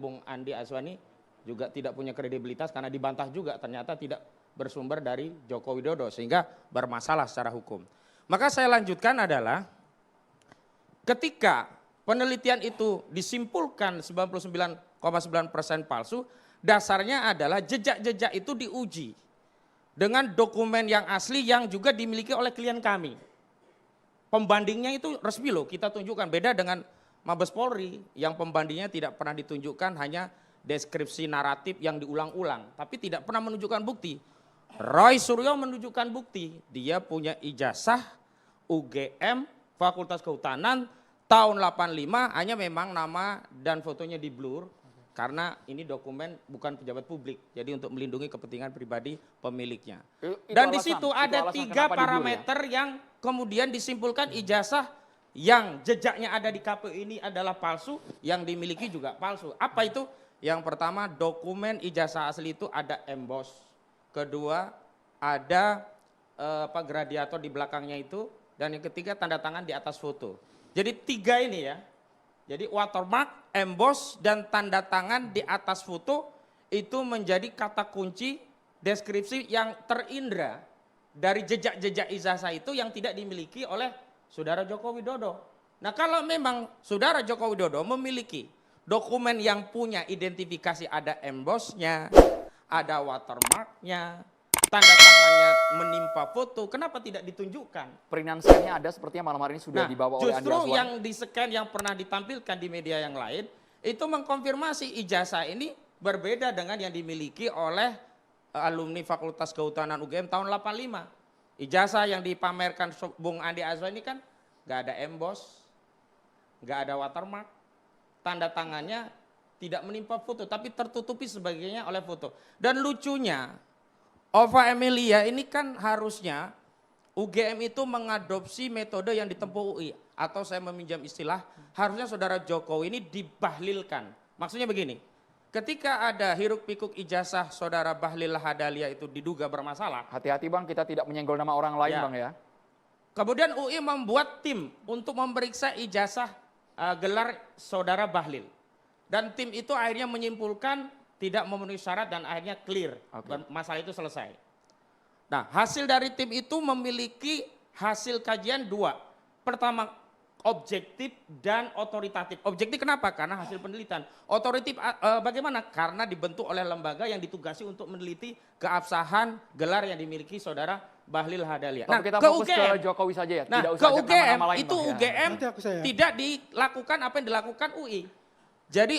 Bung Andi Azwani juga tidak punya kredibilitas karena dibantah juga ternyata tidak bersumber dari Joko Widodo sehingga bermasalah secara hukum. Maka saya lanjutkan adalah ketika penelitian itu disimpulkan 99,9% palsu, dasarnya adalah jejak-jejak itu diuji dengan dokumen yang asli yang juga dimiliki oleh klien kami. Pembandingnya itu resmi loh, kita tunjukkan, beda dengan Mabes Polri yang pembandingnya tidak pernah ditunjukkan, hanya deskripsi naratif yang diulang-ulang, tapi tidak pernah menunjukkan bukti. Roy Suryo menunjukkan bukti, dia punya ijazah UGM Fakultas Kehutanan tahun 85, hanya memang nama dan fotonya di blur karena ini dokumen bukan pejabat publik, jadi untuk melindungi kepentingan pribadi pemiliknya. Dan di situ ada 3 parameter yang kemudian disimpulkan ijazah yang jejaknya ada di KPU ini adalah palsu, yang dimiliki juga palsu. Apa itu? Yang pertama, dokumen ijazah asli itu ada emboss. Kedua, ada gradiator di belakangnya itu. Dan yang ketiga, tanda tangan di atas foto. Jadi 3 ini ya. Jadi watermark, emboss, dan tanda tangan di atas foto itu menjadi kata kunci deskripsi yang terindra dari jejak-jejak ijazah itu yang tidak dimiliki oleh Saudara Joko Widodo. Nah, kalau memang Saudara Joko Widodo memiliki dokumen yang punya identifikasi, ada embossnya, ada watermarknya, tanda tangannya menimpa foto, kenapa tidak ditunjukkan? Perinansiannya ada sepertinya malam hari ini sudah dibawa oleh Andi Azwani. Justru yang di-scan yang pernah ditampilkan di media yang lain, itu mengkonfirmasi ijazah ini berbeda dengan yang dimiliki oleh alumni Fakultas Kehutanan UGM tahun 85. Ijazah yang dipamerkan Bung Andi Azwani kan nggak ada emboss, nggak ada watermark, tanda tangannya tidak menimpa foto, tapi tertutupi sebagainya oleh foto. Dan lucunya, Ova Emilia ini kan harusnya UGM itu mengadopsi metode yang ditempuh UI, atau saya meminjam istilah, harusnya Saudara Jokowi ini dibahlilkan. Maksudnya begini, ketika ada hiruk pikuk ijazah Saudara Bahlil Lahadalia itu diduga bermasalah. Hati-hati Bang, kita tidak menyenggol nama orang lain ya. Bang ya. Kemudian UI membuat tim untuk memeriksa ijazah gelar Saudara Bahlil. Dan tim itu akhirnya menyimpulkan tidak memenuhi syarat dan akhirnya clear. Masalah itu selesai. Nah, hasil dari tim itu memiliki hasil kajian 2. Pertama, objektif dan otoritatif. Objektif kenapa? Karena hasil penelitian. Otoritatif bagaimana? Karena dibentuk oleh lembaga yang ditugasi untuk meneliti keabsahan gelar yang dimiliki Saudara Bahlil Lahadalia. Nah, kita fokus ke Jokowi saja ya. Nah, tidak usah ke UGM nama-nama lain, itu Bang, UGM ya. tidak dilakukan apa yang dilakukan UI. Jadi